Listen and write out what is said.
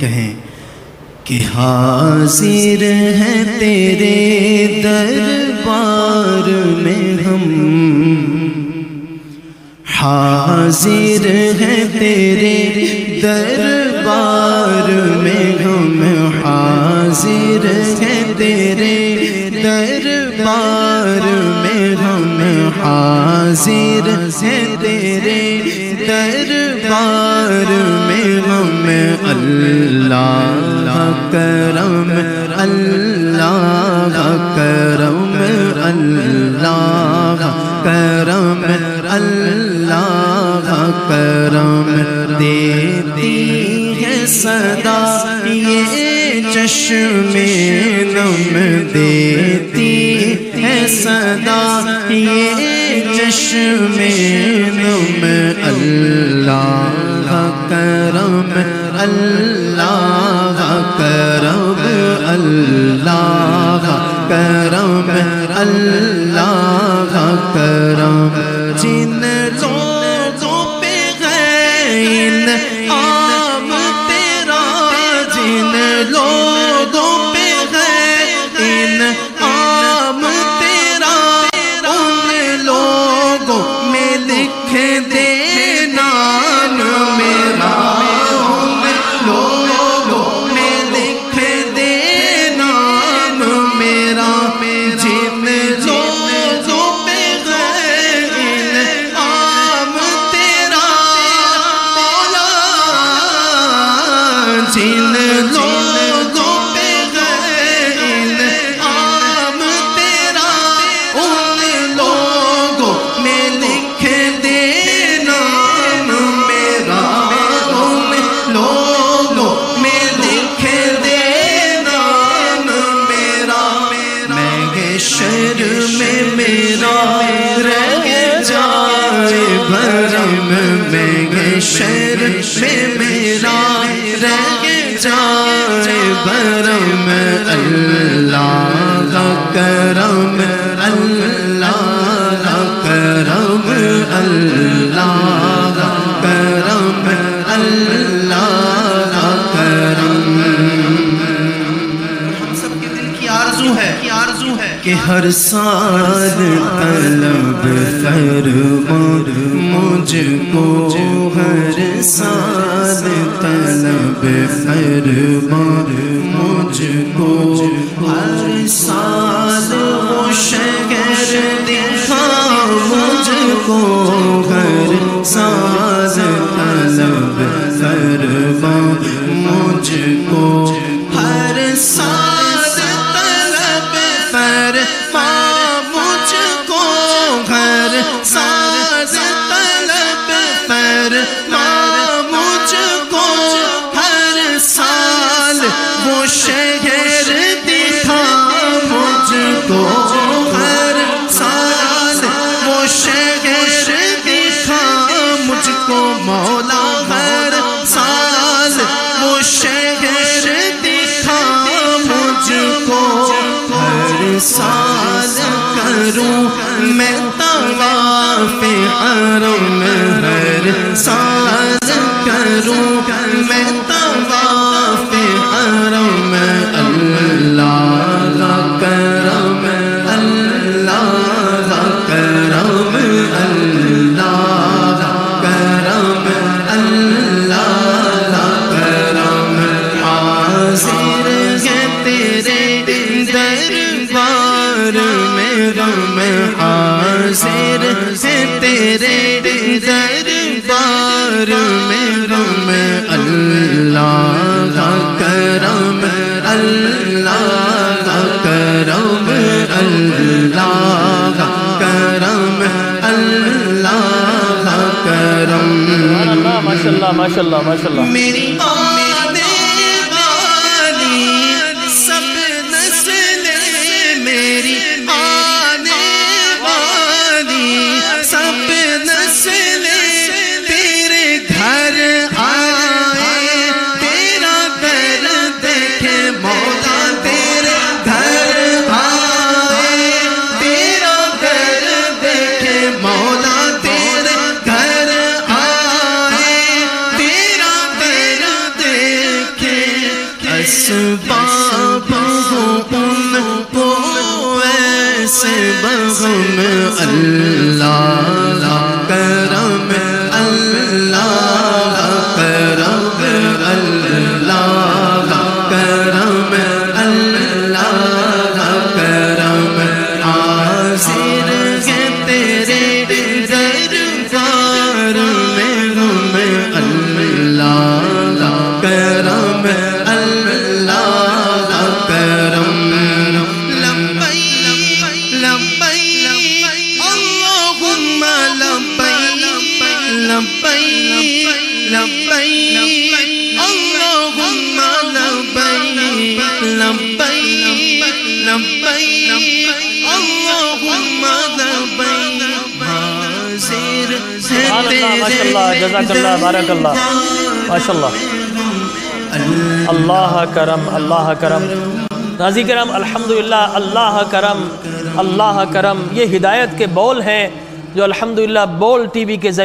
کہیں کہ حاضر ہیں تیرے دربار میں ہم، حاضر ہیں تیرے دربار میں ہم، حاضر ہیں تیرے دربار میں ہم، حاضر ہیں تیرے دربار میں ہم، اللہ کرم اللہ کرم اللہ کرم اللہ کرم، دیتی ہے صدا یہ چشم نم، دیتی ہے صدا یہ چشم نم، اللہ کرم اللہ کرم اللہ کرم اللہ کرم، جن لوگوں پہ ہے انعام تیرا، جن لوگوں پہ ہے انعام تیرا، ان لوگوں میں لکھ دے نام میرا، ان لوگوں میں لکھ دے نام میرا، جن لوگوں پہ ہے انعام تیرا مولا، جن لوگوں پہ ہے انعام تیرا، ان لوگوں میں لکھ دے نام میرا، ان لوگوں میں لکھ دے نام میرا، محشر میں میرا رہ جائے بھرم، محشر میں میرا رہ جائے بھرم، اللہ کرم اللہ کرم اللہ کرم اللہ کرم، ہم سب کے دل کی آرزو ہے کہ ہر سال طلب فرما مجھ کو، ہر سال طلب فرما مجھ کو، ہر سال وہ شہر دکھا مجھ کو، ہر سال طلب فرما مجھ کو، ہر سال طلب فرما مجھ کو، ہر سال طلب فرما مجھ کو، ہر سال وہ شہر دکھا مجھ کو، ہر سال وہ شہر دکھا مجھ کو مولا، ہر سال وہ شہر دکھا مجھ کو، ہر سال کروں میں طواف حرم، ہر سال کروں میں طواف حرم، اللہ کرم اللہ کرم اللہ کرم اللہ کرم، حاضر ہے تیرے دربار میں ہم، حاضر ہے تیرے دربار میں ہم، اللہ کرم اللہ کرم اللہ کرم اللہ کرم، ماشاءاللہ ماشاءاللہ ماشاءاللہ، میری آنے والی سب نسلیں، میری آنے والی سب نسلیں تیرے گھر آئے، تیرا در دیکھے مولا، تیرے گھر آئے، تیرا در دیکھے مولا، تیرے گھر آئے، تیرا در اسباب ہوں ان کو ایسے بغم اللہ کرم اللہ کرم اللہ کرم اللہ کرم حاضر ہے تیرے دربار میں ہم اللہ کرم اللہ کرم لبیک لبیک اللہم لبیک لبیک لبیک اللہم لبیک لبیک لبیک اللہم لبیک حاضر سبحان اللہ ماشاءاللہ جزاک اللہ بارک اللہ ماشاءاللہ اللہ کرم اللہ کرم ناظرین کرام الحمدللہ اللہ کرم اللہ کرم یہ ہدایت کے بول ہیں جو الحمدللہ بول ٹی وی کے ذریعے